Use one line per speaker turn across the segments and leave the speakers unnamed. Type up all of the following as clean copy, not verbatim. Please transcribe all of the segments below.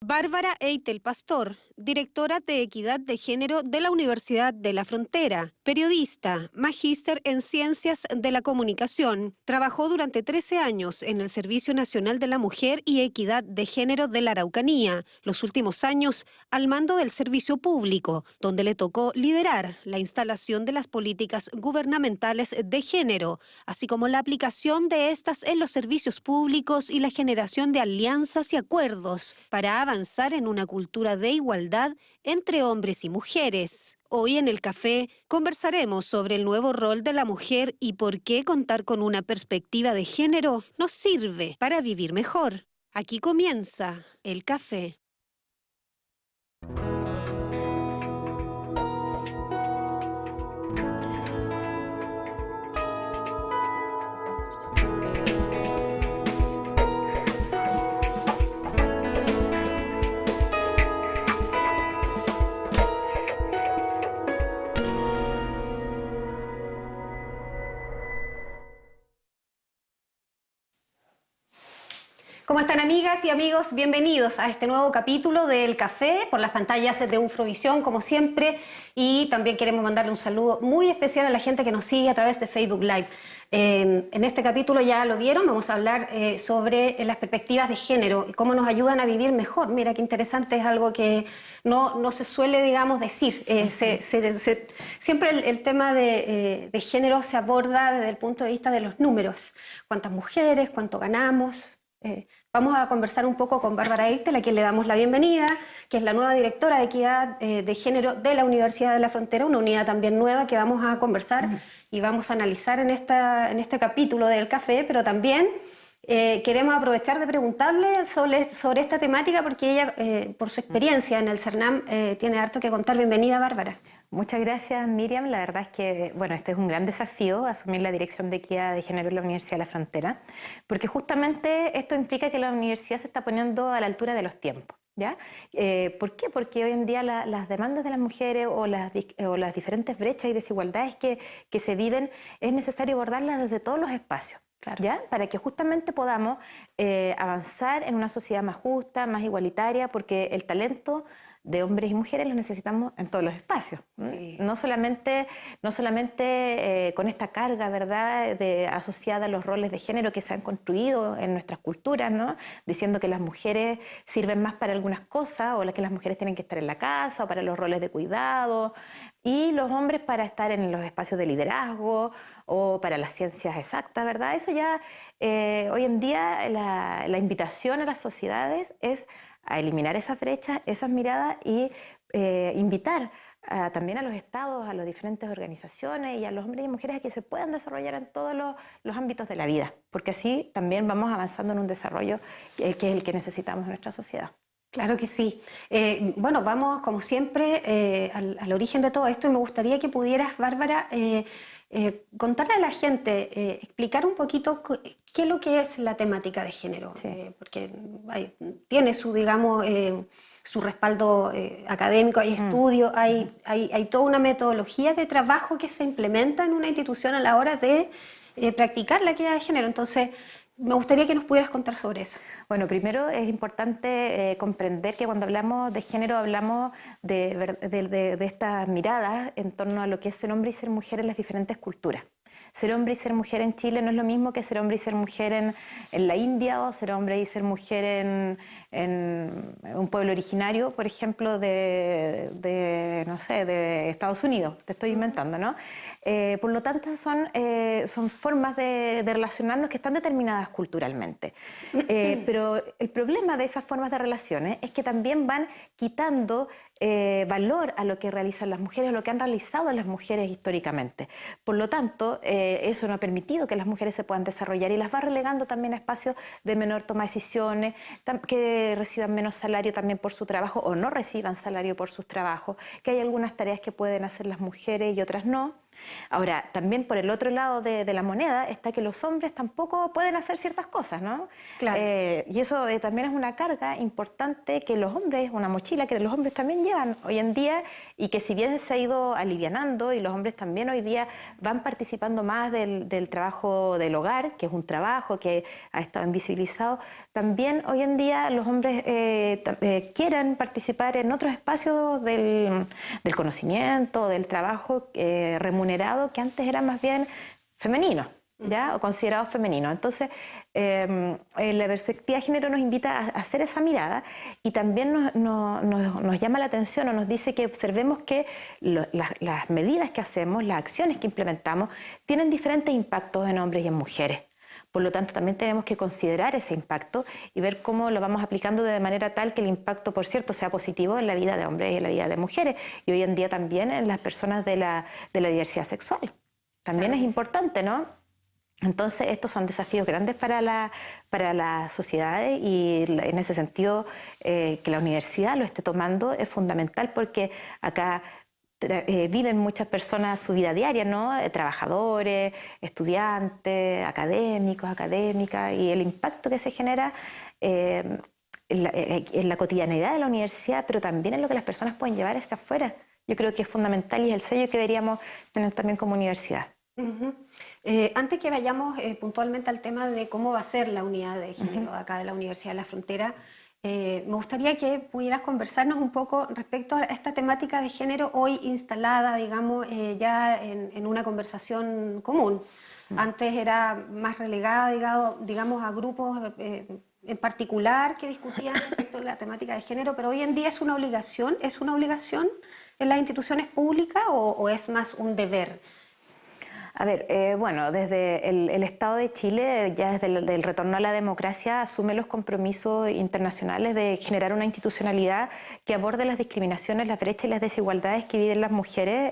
Bárbara Eitel Pastor, directora de Equidad de Género de la Universidad de la Frontera, periodista, magíster en Ciencias de la Comunicación. Trabajó durante 13 años en el Servicio Nacional de la Mujer y Equidad de Género de la Araucanía, los últimos años al mando del servicio público, donde le tocó liderar la instalación de las políticas gubernamentales de género, así como la aplicación de estas en los servicios públicos y la generación de alianzas y acuerdos para avanzar en una cultura de igualdad entre hombres y mujeres. Hoy en el café conversaremos sobre el nuevo rol de la mujer y por qué contar con una perspectiva de género nos sirve para vivir mejor. Aquí comienza el café. ¿Cómo están, amigas y amigos? Bienvenidos a este nuevo capítulo del Café por las pantallas de Unfrovisión, como siempre. Y también queremos mandarle un saludo muy especial a la gente que nos sigue a través de Facebook Live. En este capítulo ya lo vieron, vamos a hablar sobre las perspectivas de género y cómo nos ayudan a vivir mejor. Mira qué interesante, es algo que no se suele, digamos, decir. Siempre el tema de género se aborda desde el punto de vista de los números. ¿Cuántas mujeres? ¿Cuánto ganamos? Vamos a conversar un poco con Bárbara Eitel, a quien le damos la bienvenida, que es la nueva directora de Equidad de Género de la Universidad de la Frontera, una unidad también nueva que vamos a conversar y vamos a analizar en este capítulo del café, pero también queremos aprovechar de preguntarle sobre esta temática porque ella, por su experiencia en el CERNAM, tiene harto que contar. Bienvenida, Bárbara.
Muchas gracias, Miriam. La verdad es que, bueno, este es un gran desafío, asumir la dirección de Equidad de Género en la Universidad de la Frontera, porque justamente esto implica que la universidad se está poniendo a la altura de los tiempos, ¿ya? ¿Por qué? Porque hoy en día las demandas de las mujeres o las diferentes brechas y desigualdades que se viven, es necesario abordarlas desde todos los espacios. Claro. ¿Ya? Para que justamente podamos avanzar en una sociedad más justa, más igualitaria, porque el talento de hombres y mujeres los necesitamos en todos los espacios. Sí. No solamente con esta carga, ¿verdad?, asociada a los roles de género que se han construido en nuestras culturas, ¿no?, diciendo que las mujeres sirven más para algunas cosas, o que las mujeres tienen que estar en la casa, o para los roles de cuidado, y los hombres para estar en los espacios de liderazgo o para las ciencias exactas, ¿verdad? Eso ya, hoy en día, la invitación a las sociedades es a eliminar esas brechas, esas miradas y invitar también a los estados, a las diferentes organizaciones y a los hombres y mujeres a que se puedan desarrollar en todos los ámbitos de la vida, porque así también vamos avanzando en un desarrollo que es el que necesitamos en nuestra sociedad.
Claro que sí. Bueno, vamos como siempre al origen de todo esto y me gustaría que pudieras, Bárbara, contarle a la gente, explicar un poquito qué es lo que es la temática de género, sí. Porque tiene su, digamos, su respaldo académico, hay estudios, hay toda una metodología de trabajo que se implementa en una institución a la hora de practicar la equidad de género. Entonces, me gustaría que nos pudieras contar sobre eso.
Bueno, primero es importante comprender que cuando hablamos de género hablamos de estas miradas en torno a lo que es ser hombre y ser mujer en las diferentes culturas. Ser hombre y ser mujer en Chile no es lo mismo que ser hombre y ser mujer en la India, o ser hombre y ser mujer en un pueblo originario, por ejemplo, no sé, de Estados Unidos, te estoy inventando, ¿no? Por lo tanto, son formas de relacionarnos que están determinadas culturalmente. Pero el problema de esas formas de relaciones es que también van quitando valor a lo que realizan las mujeres, a lo que han realizado las mujeres históricamente. Por lo tanto, eso no ha permitido que las mujeres se puedan desarrollar y las va relegando también a espacios de menor toma de decisiones, que reciban menos salario también por su trabajo o no reciban salario por sus trabajos, que hay algunas tareas que pueden hacer las mujeres y otras no. Ahora, también por el otro lado de la moneda está que los hombres tampoco pueden hacer ciertas cosas, ¿no?
Claro.
Y eso también es una carga importante que los hombres, una mochila que los hombres también llevan hoy en día, y que si bien se ha ido alivianando y los hombres también hoy día van participando más del trabajo del hogar, que es un trabajo que ha estado invisibilizado, también hoy en día los hombres quieren participar en otros espacios del conocimiento, del trabajo remunerado, que antes era más bien femenino, ¿ya? O considerado femenino. Entonces, la perspectiva de género nos invita a hacer esa mirada y también nos llama la atención o nos dice que observemos que las medidas que hacemos, las acciones que implementamos, tienen diferentes impactos en hombres y en mujeres. Por lo tanto, también tenemos que considerar ese impacto y ver cómo lo vamos aplicando de manera tal que el impacto, por cierto, sea positivo en la vida de hombres y en la vida de mujeres. Y hoy en día también en las personas de la diversidad sexual. También es importante, ¿no? Entonces, estos son desafíos grandes para las sociedades y en ese sentido que la universidad lo esté tomando es fundamental porque acá viven muchas personas su vida diaria, ¿no? Trabajadores, estudiantes, académicos, académicas, y el impacto que se genera en la cotidianidad de la universidad, pero también en lo que las personas pueden llevar hacia afuera. Yo creo que es fundamental y es el sello que deberíamos tener también como universidad.
Antes que vayamos puntualmente al tema de cómo va a ser la unidad de género acá de la Universidad de la Frontera, me gustaría que pudieras conversarnos un poco respecto a esta temática de género hoy instalada, digamos, ya en una conversación común. Antes era más relegada, digamos, a grupos en particular que discutían respecto a la temática de género, pero hoy en día es una obligación en las instituciones públicas o es más un deber.
A ver, bueno, desde el Estado de Chile, ya desde el retorno a la democracia, asume los compromisos internacionales de generar una institucionalidad que aborde las discriminaciones, las brechas y las desigualdades que viven las mujeres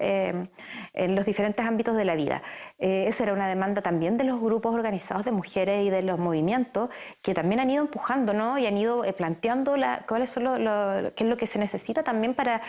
en los diferentes ámbitos de la vida. Esa era una demanda también de los grupos organizados de mujeres y de los movimientos que también han ido empujando, ¿no? Y han ido planteando cuáles son qué es lo que se necesita también para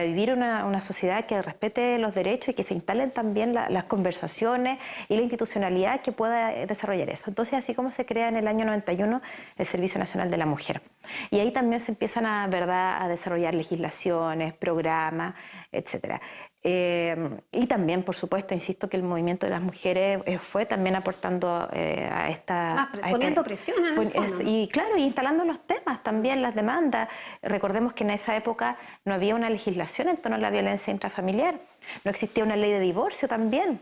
vivir una sociedad que respete los derechos y que se instalen también las conversaciones y la institucionalidad que pueda desarrollar eso. Entonces, así como se crea en el año 91 el Servicio Nacional de la Mujer. Y ahí también se empiezan a desarrollar legislaciones, programas, etcétera. Y también, por supuesto, insisto que el movimiento de las mujeres fue también aportando a esta...
poniendo presión en el fondo.
Y claro, y instalando los temas también, las demandas. Recordemos que en esa época no había una legislación en torno a la violencia intrafamiliar. No existía una ley de divorcio también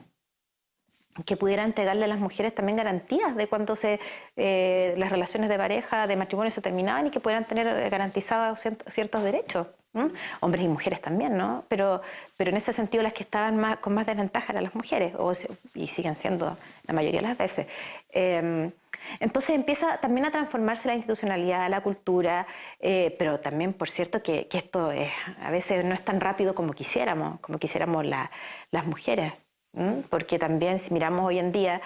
que pudiera entregarle a las mujeres también garantías de cuando las relaciones de pareja, de matrimonio se terminaban y que pudieran tener garantizados ciertos derechos. Hombres y mujeres también, ¿no? Pero en ese sentido las que estaban con más desventaja eran las mujeres, y siguen siendo la mayoría de las veces. Entonces empieza también a transformarse la institucionalidad, la cultura, pero también, por cierto, que esto a veces no es tan rápido como quisiéramos las mujeres. Porque también si miramos hoy en día,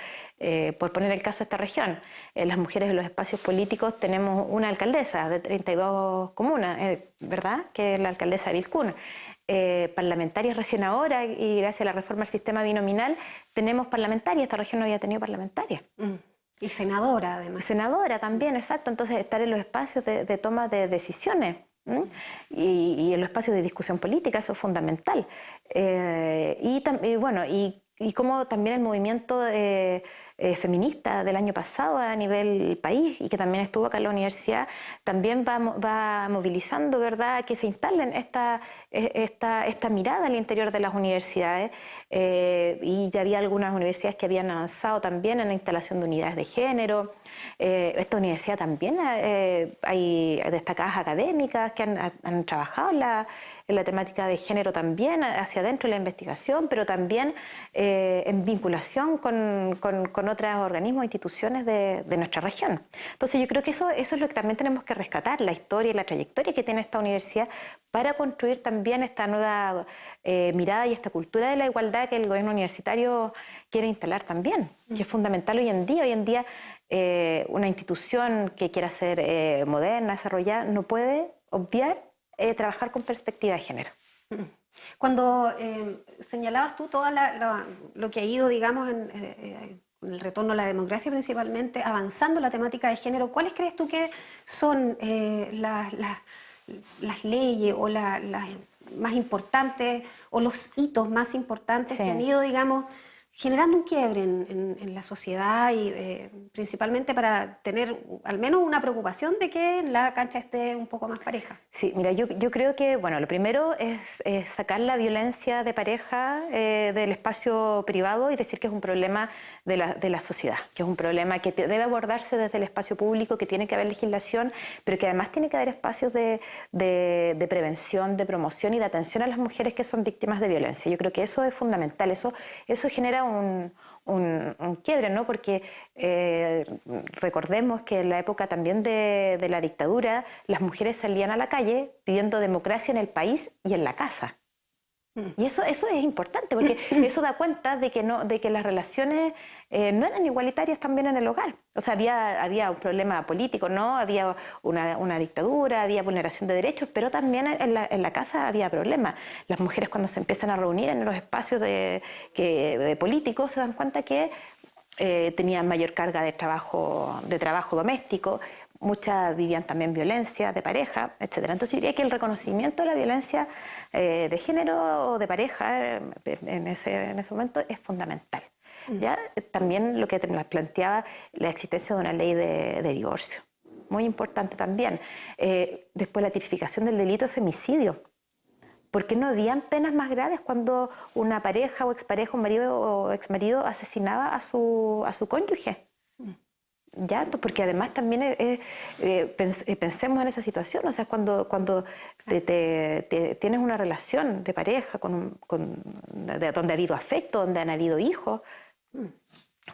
por poner el caso de esta región, las mujeres en los espacios políticos tenemos una alcaldesa de 32 comunas, ¿verdad? Que es la alcaldesa de Vilcún. Parlamentarias recién ahora, y gracias a la reforma del sistema binominal, tenemos parlamentarias. Esta región no había tenido parlamentarias.
Y senadora, además.
Senadora también, exacto. Entonces, estar en los espacios de toma de decisiones. Y en los espacios de discusión política, eso es fundamental. Y como también el movimiento feminista del año pasado a nivel país y que también estuvo acá en la universidad, también va movilizando, ¿verdad?, que se instalen esta mirada al interior de las universidades, y ya había algunas universidades que habían avanzado también en la instalación de unidades de género. Esta universidad también hay destacadas académicas que han trabajado en la temática de género también hacia adentro de la investigación, pero también en vinculación con otros organismos e instituciones de nuestra región. Entonces yo creo que eso es lo que también tenemos que rescatar, la historia y la trayectoria que tiene esta universidad para construir también esta nueva mirada y esta cultura de la igualdad que el gobierno universitario quiere instalar también, que es fundamental hoy en día. Hoy en día una institución que quiera ser moderna, desarrollada, no puede obviar trabajar con perspectiva de género.
Cuando señalabas tú todo lo que ha ido, digamos, con el retorno a la democracia principalmente, avanzando la temática de género, ¿cuáles crees tú que son las leyes o las más importantes o los hitos más importantes que han ido, digamos, generando un quiebre en la sociedad y principalmente para tener al menos una preocupación de que la cancha esté un poco más pareja.
Sí, mira, yo creo que, bueno, lo primero es sacar la violencia de pareja del espacio privado y decir que es un problema de la sociedad, que es un problema que debe abordarse desde el espacio público, que tiene que haber legislación, pero que además tiene que haber espacios de prevención, de promoción y de atención a las mujeres que son víctimas de violencia. Yo creo que eso es fundamental, eso genera un quiebre, ¿no? Porque recordemos que en la época también de la dictadura las mujeres salían a la calle pidiendo democracia en el país y en la casa. Y eso es importante porque eso da cuenta de que las relaciones no eran igualitarias también en el hogar. O sea, había un problema político, ¿no? Había una dictadura, había vulneración de derechos, pero también en la casa había problemas. Las mujeres cuando se empiezan a reunir en los espacios de políticos se dan cuenta que tenían mayor carga de trabajo doméstico. Muchas vivían también violencia de pareja, etcétera. Entonces yo diría que el reconocimiento de la violencia de género o de pareja en ese momento es fundamental. ¿Ya? También lo que planteaba la existencia de una ley de divorcio, muy importante también. Después la tipificación del delito de femicidio. ¿Por qué no habían penas más graves cuando una pareja o expareja, un marido o exmarido asesinaba a su cónyuge? ¿Ya? Porque además también pensemos en esa situación, o sea, cuando tienes una relación de pareja donde ha habido afecto, donde han habido hijos,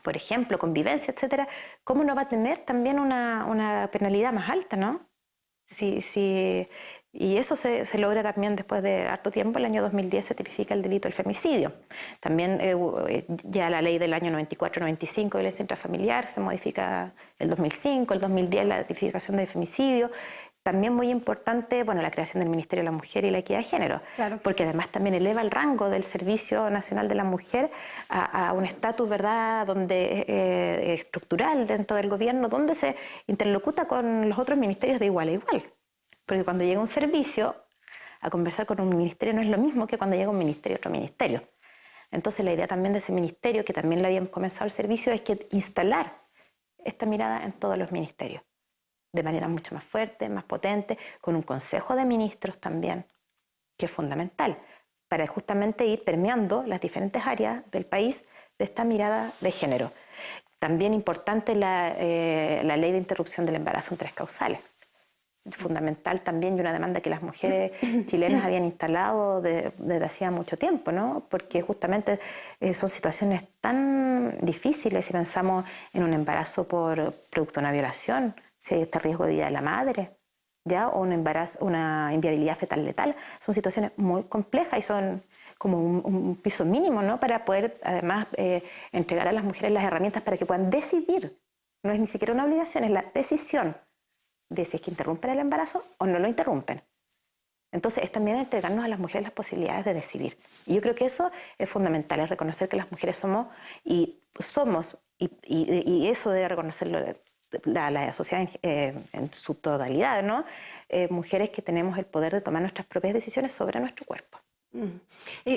por ejemplo, convivencia, etcétera, ¿cómo no va a tener también una penalidad más alta, ¿no? Y eso se logra también después de harto tiempo. El año 2010 se tipifica el delito del femicidio. También ya la ley del año 94-95 de violencia intrafamiliar se modifica el 2005, el 2010 la tipificación de femicidio. También muy importante, bueno, la creación del Ministerio de la Mujer y la Equidad de Género, claro, porque además también eleva el rango del Servicio Nacional de la Mujer a un estatus, ¿verdad?, donde estructural dentro del gobierno, donde se interlocuta con los otros ministerios de igual a igual. Porque cuando llega un servicio, a conversar con un ministerio no es lo mismo que cuando llega un ministerio a otro ministerio. Entonces la idea también de ese ministerio, que también le habían comenzado el servicio, es que instalar esta mirada en todos los ministerios, de manera mucho más fuerte, más potente, con un consejo de ministros también, que es fundamental, para justamente ir permeando las diferentes áreas del país de esta mirada de género. También importante la ley de interrupción del embarazo en 3 causales. Fundamental también, y una demanda que las mujeres chilenas habían instalado desde hacía mucho tiempo, ¿no? Porque justamente son situaciones tan difíciles si pensamos en un embarazo por producto de una violación, si hay este riesgo de vida de la madre, ¿ya? O un embarazo, una inviabilidad fetal letal. Son situaciones muy complejas y son como un piso mínimo, ¿no? Para poder además entregar a las mujeres las herramientas para que puedan decidir. No es ni siquiera una obligación, es la decisión de si es que interrumpen el embarazo o no lo interrumpen. Entonces es también entregarnos a las mujeres las posibilidades de decidir. Y yo creo que eso es fundamental, es reconocer que las mujeres somos, y eso debe reconocerlo la sociedad en su totalidad, ¿no? Mujeres que tenemos el poder de tomar nuestras propias decisiones sobre nuestro cuerpo.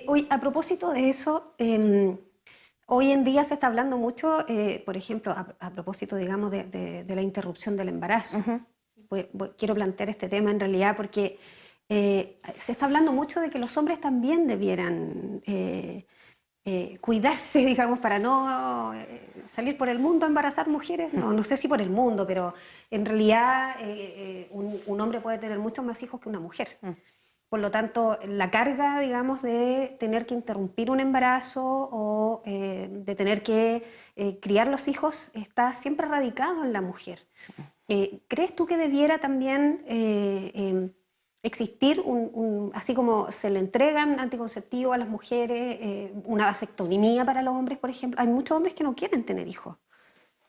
Hoy, a propósito de eso, hoy en día se está hablando mucho, por ejemplo, a propósito, digamos, de la interrupción del embarazo. Quiero plantear este tema en realidad porque se está hablando mucho de que los hombres también debieran cuidarse, digamos, para no salir por el mundo a embarazar mujeres. No sé si por el mundo, pero en realidad un hombre puede tener muchos más hijos que una mujer. Por lo tanto, la carga, digamos, de tener que interrumpir un embarazo o de tener que criar los hijos está siempre radicado en la mujer. ¿Crees tú que debiera también existir, así como se le entregan anticonceptivos a las mujeres, una vasectomía para los hombres, por ejemplo? Hay muchos hombres que no quieren tener hijos.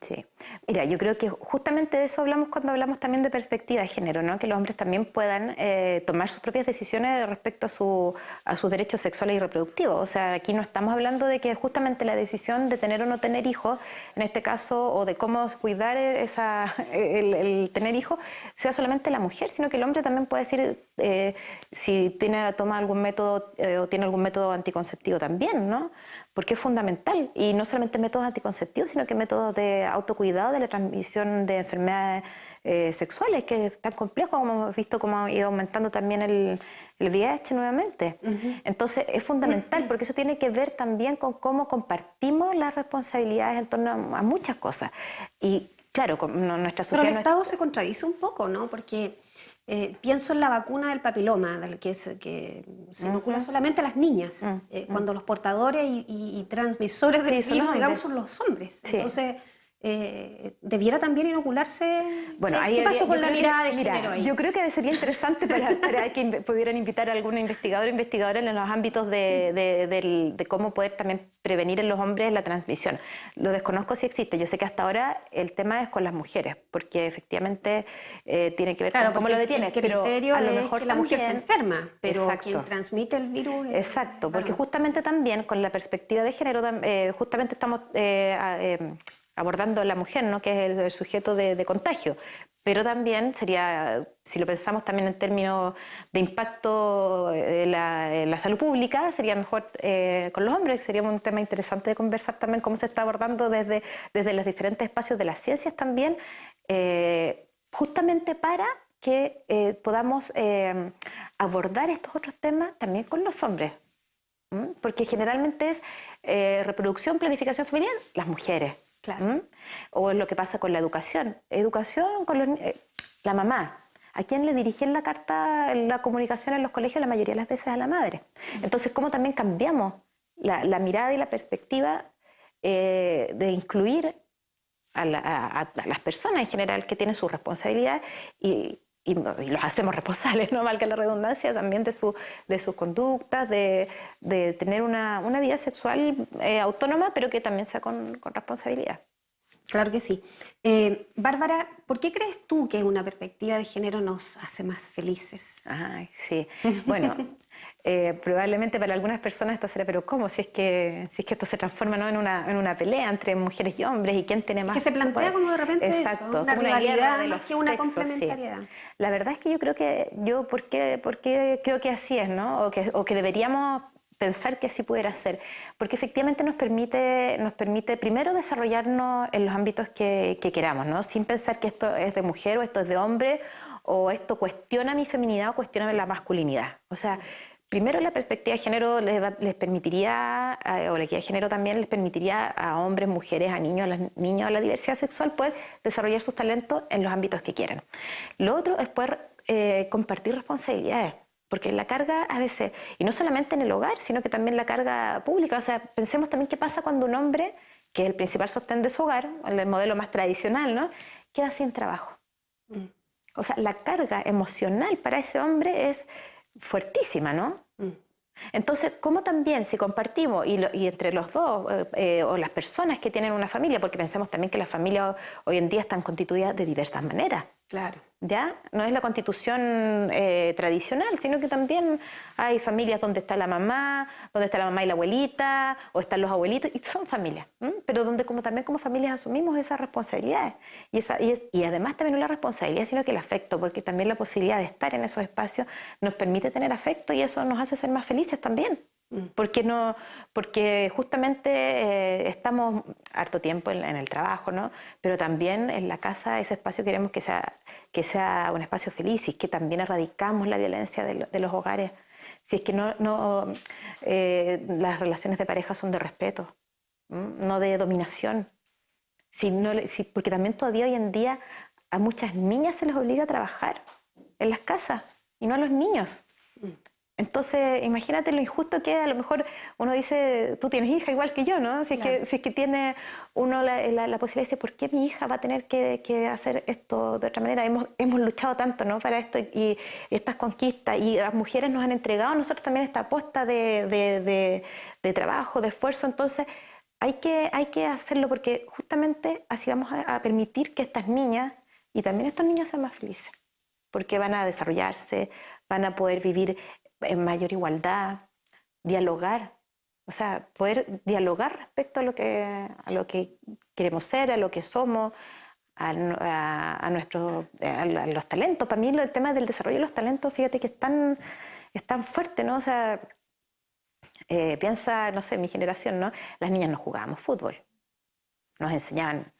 Sí, mira, yo creo que justamente de eso hablamos cuando hablamos también de perspectiva de género, ¿no? Que los hombres también puedan tomar sus propias decisiones respecto a sus derechos sexuales y reproductivos. O sea, aquí no estamos hablando de que justamente la decisión de tener o no tener hijos, en este caso, o de cómo cuidar el tener hijos, sea solamente la mujer, sino que el hombre también puede decir si toma algún método o tiene algún método anticonceptivo también, ¿no? porque es fundamental, y no solamente métodos anticonceptivos, sino que métodos de autocuidado de la transmisión de enfermedades sexuales, que es tan complejo, como hemos visto cómo ha ido aumentando también el VIH nuevamente. Entonces es fundamental, porque eso tiene que ver también con cómo compartimos las responsabilidades en torno a muchas cosas. Y claro, nuestra sociedad...
Pero el Estado se contradice un poco, ¿no? Porque pienso en la vacuna del papiloma, que se inocula solamente a las niñas, cuando los portadores y transmisores del virus, digamos, son los hombres. Sí. Entonces, ¿debiera también inocularse?
Bueno,
¿Qué pasó con la mirada de género ahí?
Yo creo que sería interesante para que pudieran invitar a algún investigador o investigadora en los ámbitos de cómo poder también prevenir en los hombres la transmisión. Lo desconozco si existe. Yo sé que hasta ahora el tema es con las mujeres, porque efectivamente tiene que ver con cómo lo detiene.
El criterio
a lo
es
mejor
que la mujer se enferma, pero
exacto,
quien transmite el virus...
Exacto, porque justamente también con la perspectiva de género, justamente estamos abordando a la mujer, ¿no? Que es el sujeto de contagio. Pero también sería, si lo pensamos también en términos de impacto en la salud pública, sería mejor con los hombres. Sería un tema interesante de conversar también cómo se está abordando desde los diferentes espacios de las ciencias también, justamente para que podamos abordar estos otros temas también con los hombres. Porque generalmente es reproducción, planificación familiar, las mujeres.
Claro.
O lo que pasa con la educación. Educación con la mamá. ¿A quién le dirigen la carta, la comunicación en los colegios? La mayoría de las veces a la madre. Entonces, ¿cómo también cambiamos la mirada y la perspectiva de incluir a las personas en general que tienen sus responsabilidades y los hacemos responsables, no valga la redundancia, también de sus conductas, de tener una vida sexual autónoma, pero que también sea con responsabilidad.
Claro que sí. Bárbara, ¿por qué crees tú que una perspectiva de género nos hace más felices?
Ay, sí. Bueno, probablemente para algunas personas esto será, pero ¿cómo? Si es que esto se transforma, ¿no? en una pelea entre mujeres y hombres, y quién tiene más...
Que se plantea como de repente
exacto,
eso, una
como
rivalidad
de
más
los
que una
sexos,
complementariedad.
Sí. La verdad es que ¿por qué creo que así es, ¿no? O que deberíamos pensar que así pudiera ser, porque efectivamente nos permite primero desarrollarnos en los ámbitos que queramos, ¿no? Sin pensar que esto es de mujer o esto es de hombre, o esto cuestiona mi feminidad o cuestiona la masculinidad. O sea, primero la perspectiva de género les permitiría, o la equidad de género también les permitiría a hombres, mujeres, a niños, a la diversidad sexual poder desarrollar sus talentos en los ámbitos que quieran. Lo otro es poder compartir responsabilidades. Porque la carga a veces, y no solamente en el hogar, sino que también la carga pública. O sea, pensemos también qué pasa cuando un hombre, que es el principal sostén de su hogar, el modelo más tradicional, ¿no?, queda sin trabajo. O sea, la carga emocional para ese hombre es fuertísima, ¿no? Entonces, ¿cómo también si compartimos y entre los dos, o las personas que tienen una familia, porque pensemos también que las familias hoy en día están constituidas de diversas maneras.
Claro.
¿Ya? No es la constitución tradicional, sino que también hay familias donde está la mamá y la abuelita, o están los abuelitos, y son familias, pero donde también como familias asumimos esas responsabilidades. Y además también no la responsabilidad, sino que el afecto, porque también la posibilidad de estar en esos espacios nos permite tener afecto, y eso nos hace ser más felices también. Porque justamente estamos harto tiempo en el trabajo, ¿no? Pero también en la casa, ese espacio queremos que sea un espacio feliz, y que también erradicamos la violencia de los hogares. Si es que las relaciones de pareja son de respeto, no de dominación. Porque también todavía hoy en día a muchas niñas se les obliga a trabajar en las casas y no a los niños. Entonces, imagínate lo injusto que es. A lo mejor uno dice, tú tienes hija igual que yo, ¿no? Si es que tiene uno la posibilidad de decir, ¿por qué mi hija va a tener que hacer esto de otra manera? Hemos luchado tanto, ¿no?, para esto, y estas conquistas, y las mujeres nos han entregado a nosotros también esta aposta de trabajo, de esfuerzo. Entonces, hay que hacerlo, porque justamente así vamos a permitir que estas niñas y también estos niños sean más felices, porque van a desarrollarse, van a poder vivir en mayor igualdad, dialogar, o sea, poder dialogar respecto a lo que queremos ser, a lo que somos, a los talentos. Para mí el tema del desarrollo de los talentos, fíjate que es tan fuerte, ¿no? O sea, Piensa, no sé, mi generación, ¿no? Las niñas no jugábamos fútbol. Nos enseñaban,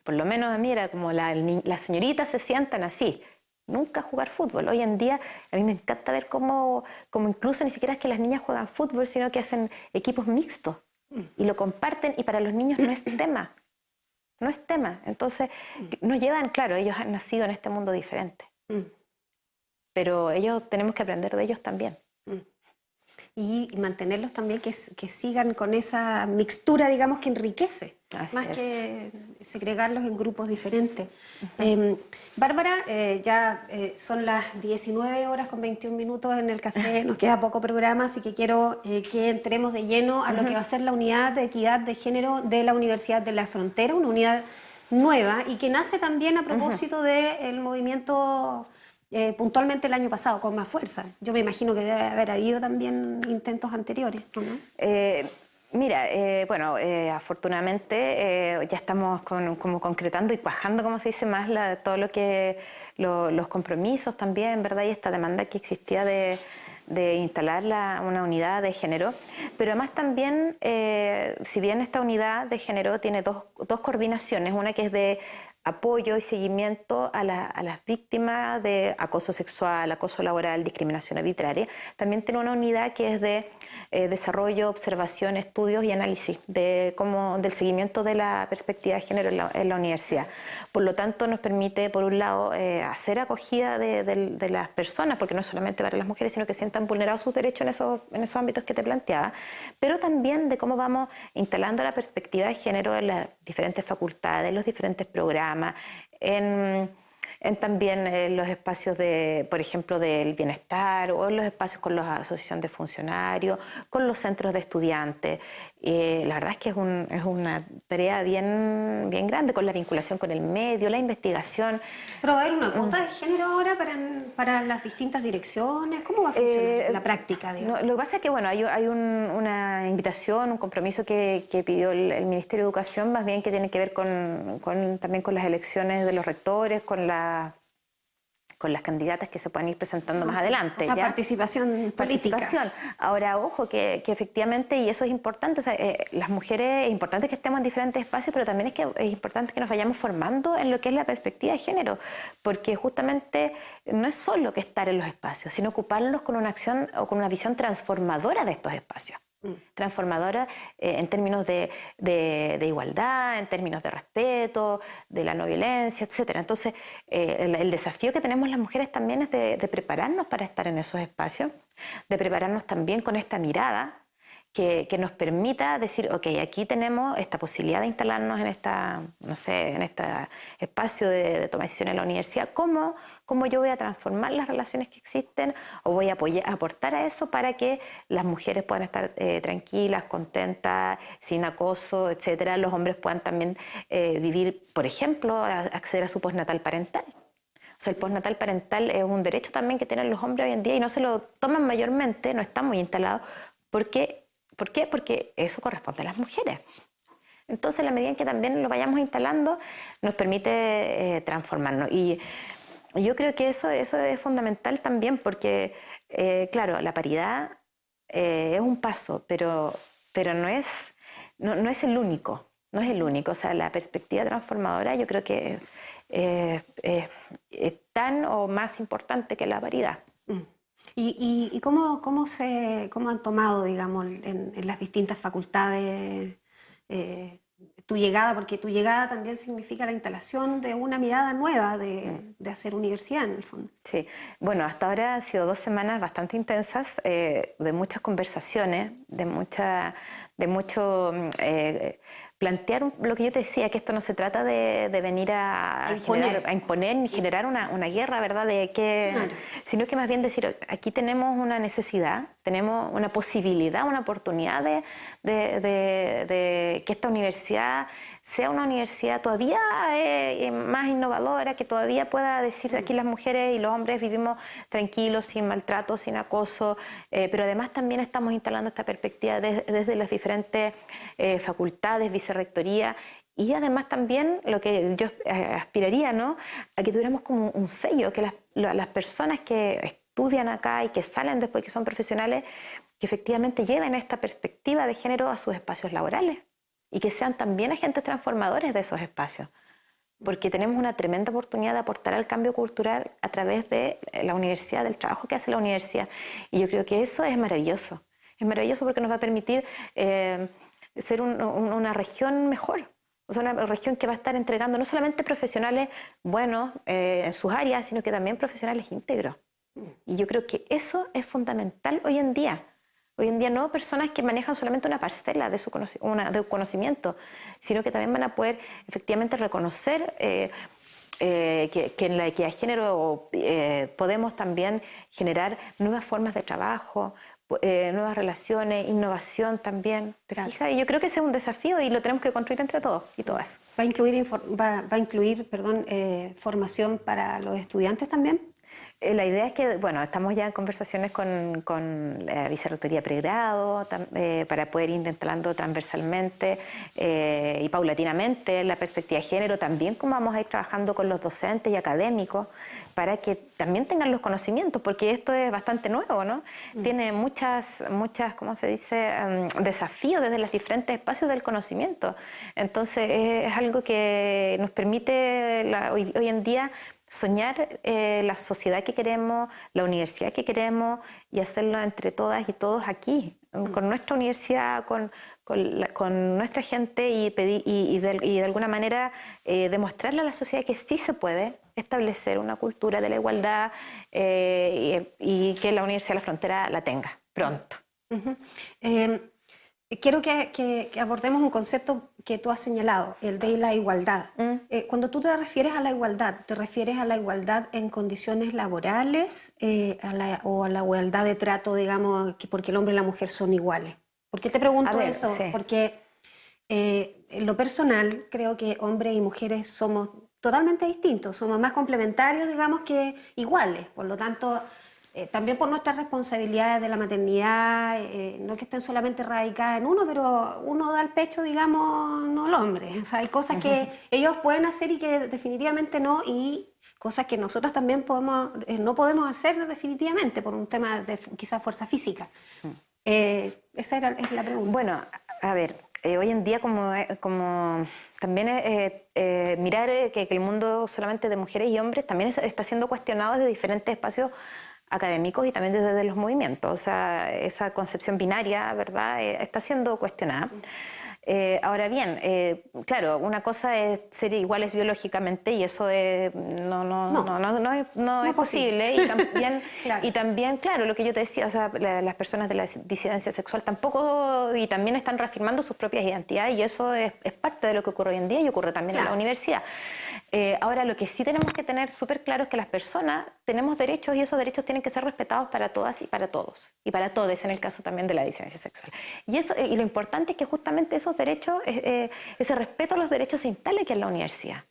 por lo menos a mí era como las señoritas se sientan así. Nunca jugar fútbol. Hoy en día a mí me encanta ver cómo incluso ni siquiera es que las niñas juegan fútbol, sino que hacen equipos mixtos y lo comparten, y para los niños no es tema. No es tema. Entonces nos llevan, claro, ellos han nacido en este mundo diferente. Pero tenemos que aprender de ellos también.
Y mantenerlos también que sigan con esa mixtura, digamos, que enriquece, más que segregarlos en grupos diferentes. Bárbara, ya son las 19 horas con 21 minutos en el café, nos queda poco programa, así que quiero que entremos de lleno a lo que va a ser la unidad de equidad de género de la Universidad de la Frontera, una unidad nueva y que nace también a propósito del movimiento puntualmente el año pasado, con más fuerza. Yo me imagino que debe haber habido también intentos anteriores, ¿no?
Mira, afortunadamente ya estamos como concretando y cuajando, como se dice, más todo lo que los compromisos también, ¿verdad? Y esta demanda que existía de instalar una unidad de género. Pero además también, si bien esta unidad de género tiene dos coordinaciones, una que es de apoyo y seguimiento a las víctimas de acoso sexual, acoso laboral, discriminación arbitraria. También tiene una unidad que es de desarrollo, observación, estudios y análisis del seguimiento de la perspectiva de género en la universidad. Por lo tanto, nos permite, por un lado, hacer acogida de las personas, porque no solamente para las mujeres, sino que sientan vulnerados sus derechos en esos ámbitos que te planteaba, pero también de cómo vamos instalando la perspectiva de género en las diferentes facultades, los diferentes programas, en también los espacios por ejemplo, del bienestar, o en los espacios con la asociación de funcionarios, con los centros de estudiantes. La verdad es que es una tarea bien grande, con la vinculación con el medio, la investigación.
¿Pero va a haber una cuota de género ahora para las distintas direcciones? ¿Cómo va a funcionar la práctica?
No, lo que pasa es que hay una invitación, un compromiso que pidió el Ministerio de Educación, más bien que tiene que ver también con las elecciones de los rectores, con las candidatas que se puedan ir presentando más adelante.
O sea,
¿ya?
Participación política.
Ahora, ojo, que efectivamente, y eso es importante, o sea, las mujeres, es importante que estemos en diferentes espacios, pero también es importante que nos vayamos formando en lo que es la perspectiva de género, porque justamente no es solo que estar en los espacios, sino ocuparlos con una acción o con una visión transformadora de estos espacios. Transformadora en términos de igualdad, en términos de respeto, de la no violencia, etc. Entonces, el desafío que tenemos las mujeres también es de prepararnos para estar en esos espacios, de prepararnos también con esta mirada que nos permita decir, ok, aquí tenemos esta posibilidad de instalarnos en este espacio de toma de decisiones en la universidad. ¿Cómo yo voy a transformar las relaciones que existen o voy a aportar a eso para que las mujeres puedan estar tranquilas, contentas, sin acoso, etcétera? Los hombres puedan también vivir, por ejemplo, acceder a su postnatal parental. O sea, el postnatal parental es un derecho también que tienen los hombres hoy en día y no se lo toman mayormente, no está muy instalado. ¿Por qué? Porque eso corresponde a las mujeres. Entonces, en la medida en que también lo vayamos instalando, nos permite transformarnos. Y yo creo que eso es fundamental también porque, claro, la paridad es un paso, pero no es el único. No es el único. O sea, la perspectiva transformadora yo creo que es tan o más importante que la paridad.
¿Y cómo han tomado, digamos, en las distintas facultades tu llegada? Porque tu llegada también significa la instalación de una mirada nueva de hacer universidad, en el fondo.
Sí, bueno, hasta ahora han sido 2 semanas bastante intensas, de muchas conversaciones, de mucho plantear lo que yo te decía, que esto no se trata de venir a imponer ni generar una guerra, ¿verdad? Claro. Sino que más bien decir, aquí tenemos una necesidad, tenemos una posibilidad, una oportunidad de que esta universidad sea una universidad todavía más innovadora, que todavía pueda decir aquí las mujeres y los hombres vivimos tranquilos, sin maltrato, sin acoso, pero además también estamos instalando esta perspectiva desde las diferentes facultades, vicerrectoría, y además también lo que yo aspiraría, ¿no?, a que tuviéramos como un sello, que las personas que estudian acá y que salen después, que son profesionales, que efectivamente lleven esta perspectiva de género a sus espacios laborales y que sean también agentes transformadores de esos espacios. Porque tenemos una tremenda oportunidad de aportar al cambio cultural a través de la universidad, del trabajo que hace la universidad. Y yo creo que eso es maravilloso. Es maravilloso porque nos va a permitir ser una región mejor. O sea, una región que va a estar entregando no solamente profesionales buenos en sus áreas, sino que también profesionales íntegros. Y yo creo que eso es fundamental hoy en día. Hoy en día no personas que manejan solamente una parcela de su conocimiento, sino que también van a poder efectivamente reconocer que en la equidad de género podemos también generar nuevas formas de trabajo, nuevas relaciones, innovación también. ¿Te fijas? Y yo creo que ese es un desafío y lo tenemos que construir entre todos y todas.
¿Va a incluir formación para los estudiantes también?
La idea es que, bueno, estamos ya en conversaciones con la Vicerrectoría Pregrado para poder ir instalando transversalmente y paulatinamente la perspectiva de género, también como vamos a ir trabajando con los docentes y académicos para que también tengan los conocimientos, porque esto es bastante nuevo, ¿no? Tiene muchas, ¿cómo se dice?, desafíos desde los diferentes espacios del conocimiento. Entonces, es algo que nos permite hoy en día soñar la sociedad que queremos, la universidad que queremos y hacerlo entre todas y todos aquí, con nuestra universidad, con nuestra gente y de alguna manera demostrarle a la sociedad que sí se puede establecer una cultura de la igualdad y que la Universidad de la Frontera la tenga pronto.
Quiero que abordemos un concepto que tú has señalado, el de la igualdad. Cuando tú te refieres a la igualdad, ¿te refieres a la igualdad en condiciones laborales o a la igualdad de trato, digamos, porque el hombre y la mujer son iguales? ¿Por qué te pregunto eso? Sí. Porque en lo personal creo que hombres y mujeres somos totalmente distintos, somos más complementarios, digamos, que iguales. Por lo tanto, también por nuestras responsabilidades de la maternidad, no que estén solamente radicadas en uno, pero uno da el pecho, digamos, no el hombre. O sea, hay cosas que ellos pueden hacer y que definitivamente no, y cosas que nosotros también no podemos hacer definitivamente por un tema de quizás fuerza física. Esa es la pregunta.
Bueno, a ver, hoy en día como también mirar que el mundo solamente de mujeres y hombres también está siendo cuestionado desde diferentes espacios académicos y también desde los movimientos. O sea, esa concepción binaria, ¿verdad?, está siendo cuestionada. Ahora bien, claro, una cosa es ser iguales biológicamente y eso no es posible. Y también, claro, lo que yo te decía, o sea, las personas de la disidencia sexual tampoco, y también están reafirmando sus propias identidades, y eso es parte de lo que ocurre hoy en día y ocurre también en la universidad. Ahora, lo que sí tenemos que tener súper claro es que las personas tenemos derechos y esos derechos tienen que ser respetados para todas y para todos. Y para todes, en el caso también de la disidencia sexual. Y lo importante es que justamente esos derechos, ese respeto a los derechos se instale aquí en la universidad.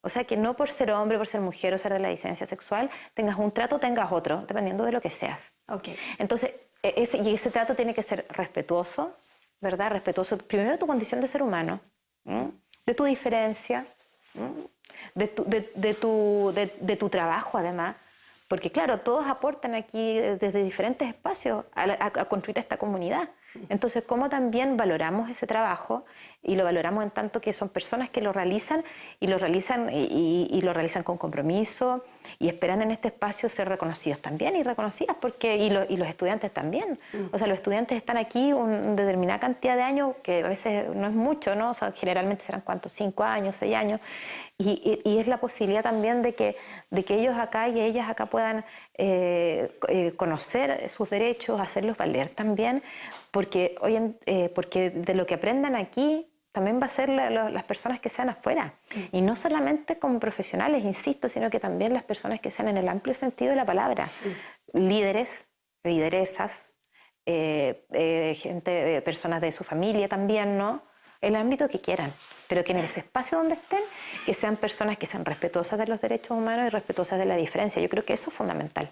O sea, que no por ser hombre, por ser mujer o ser de la disidencia sexual, tengas un trato o tengas otro, dependiendo de lo que seas.
Okay.
Entonces, ese trato tiene que ser respetuoso, ¿verdad? Respetuoso primero de tu condición de ser humano, de tu diferencia, de tu trabajo además, porque claro, todos aportan aquí desde diferentes espacios a construir esta comunidad. Entonces, ¿cómo también valoramos ese trabajo? Y lo valoramos en tanto que son personas que lo realizan y lo realizan con compromiso y esperan en este espacio ser reconocidos también y reconocidas, y los estudiantes también. O sea, los estudiantes están aquí una determinada cantidad de años, que a veces no es mucho, ¿no? O sea, generalmente serán ¿cuántos? 5 años, 6 años. Y es la posibilidad también de que ellos acá y ellas acá puedan conocer sus derechos, hacerlos valer también, porque de lo que aprendan aquí también va a ser las personas que sean afuera. Y no solamente como profesionales, insisto, sino que también las personas que sean en el amplio sentido de la palabra. Líderes, lideresas, personas de su familia también, ¿no? El ámbito que quieran, pero que en ese espacio donde estén, que sean personas que sean respetuosas de los derechos humanos y respetuosas de la diferencia. Yo creo que eso es fundamental.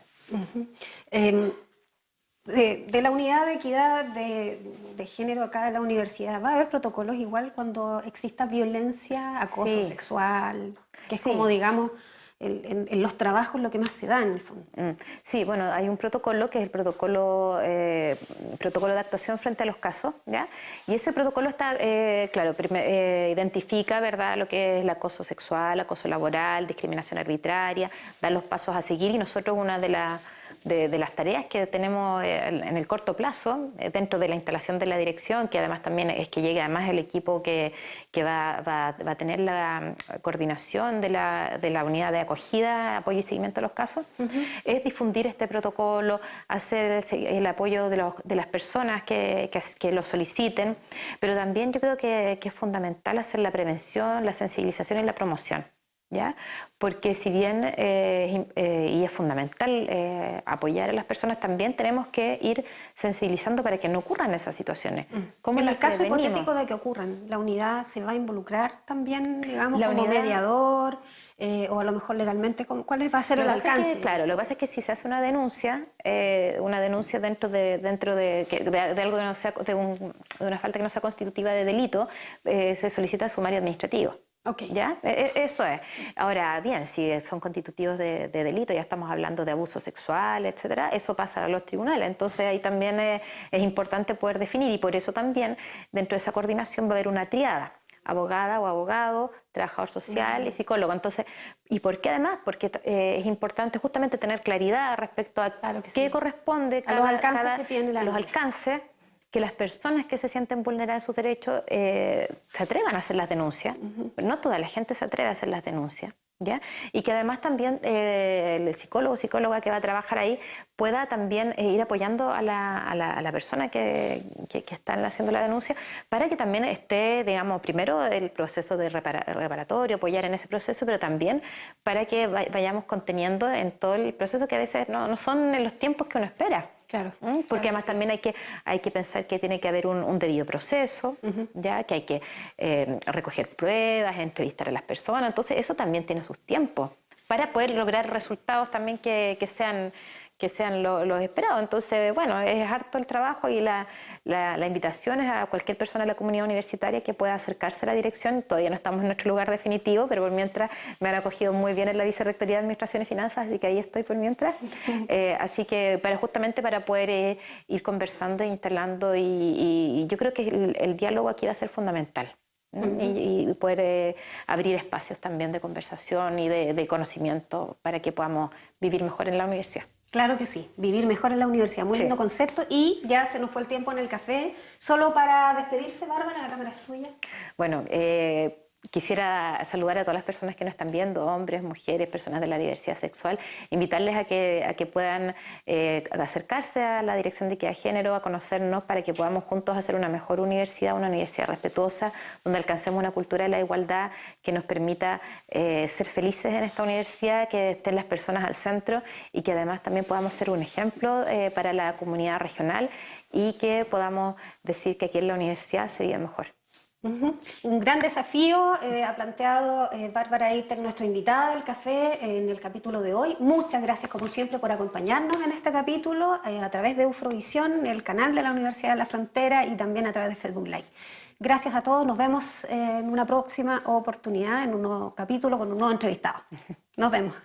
De la unidad de equidad de género acá de la universidad, ¿va a haber protocolos igual cuando exista violencia, acoso sexual? Que es como, digamos, en los trabajos lo que más se da en el fondo.
Sí, bueno, hay un protocolo que es el protocolo de actuación frente a los casos, ¿ya? Y ese protocolo está, claro, identifica, ¿verdad?, lo que es el acoso sexual, acoso laboral, discriminación arbitraria, da los pasos a seguir, y nosotros una de las tareas que tenemos en el corto plazo, dentro de la instalación de la dirección, que además también es que llegue además el equipo que va a tener la coordinación de la unidad de acogida, apoyo y seguimiento de los casos, es difundir este protocolo, hacer el apoyo de las personas que lo soliciten, pero también yo creo que es fundamental hacer la prevención, la sensibilización y la promoción. ¿Ya? Porque si bien y es fundamental apoyar a las personas, también tenemos que ir sensibilizando para que no ocurran esas situaciones. ¿Cómo
en
las
el caso
prevenimos?
hipotético de que ocurran, ¿la unidad se va a involucrar también, digamos,
La
como
unidad,
mediador? O a lo mejor legalmente, ¿cuál va a ser el alcance?
Claro, lo que pasa es que si se hace una denuncia dentro de algo que no sea, de una falta que no sea constitutiva de delito, se solicita sumario administrativo.
Okay.
¿Ya? Eso es. Ahora, bien, si son constitutivos de delito, ya estamos hablando de abuso sexual, etcétera, eso pasa a los tribunales. Entonces ahí también es importante poder definir, y por eso también dentro de esa coordinación va a haber una triada: abogada o abogado, trabajador social y psicólogo. Entonces, ¿y por qué además? Porque es importante justamente tener claridad respecto a qué corresponde
a los alcances que tiene la ley.
Que las personas que se sienten vulneradas en sus derechos se atrevan a hacer las denuncias. No toda la gente se atreve a hacer las denuncias, ¿ya? Y que además también el psicólogo o psicóloga que va a trabajar ahí pueda también ir apoyando a la persona que están haciendo la denuncia, para que también esté, digamos, primero el proceso de reparatorio, apoyar en ese proceso, pero también para que vayamos conteniendo en todo el proceso, que a veces no son en los tiempos que uno espera.
Claro.
Porque además también hay que pensar que tiene que haber un debido proceso, ya que hay que recoger pruebas, entrevistar a las personas. Entonces eso también tiene sus tiempos para poder lograr resultados también que sean los esperados. Entonces, bueno, es harto el trabajo, y la invitación es a cualquier persona de la comunidad universitaria que pueda acercarse a la dirección. Todavía no estamos en nuestro lugar definitivo, pero por mientras me han acogido muy bien en la Vicerrectoría de Administración y Finanzas, así que ahí estoy por mientras. Así que justamente para poder ir conversando e instalando, y yo creo que el diálogo aquí va a ser fundamental. Y poder abrir espacios también de conversación y de conocimiento para que podamos vivir mejor en la universidad.
Claro que sí, vivir mejor en la universidad, muy lindo concepto. Y ya se nos fue el tiempo en el café. Solo para despedirse, Bárbara, la cámara es tuya.
Bueno, quisiera saludar a todas las personas que nos están viendo, hombres, mujeres, personas de la diversidad sexual, invitarles a que puedan acercarse a la Dirección de Equidad de Género, a conocernos, para que podamos juntos hacer una mejor universidad, una universidad respetuosa, donde alcancemos una cultura de la igualdad que nos permita ser felices en esta universidad, que estén las personas al centro, y que además también podamos ser un ejemplo para la comunidad regional, y que podamos decir que aquí en la universidad se vive mejor.
Un gran desafío ha planteado Bárbara Eiter, nuestra invitada del café, en el capítulo de hoy. Muchas gracias, como siempre, por acompañarnos en este capítulo a través de Ufrovisión, el canal de la Universidad de la Frontera, y también a través de Facebook Live. Gracias a todos, nos vemos en una próxima oportunidad, en un nuevo capítulo con un nuevo entrevistado. Nos vemos.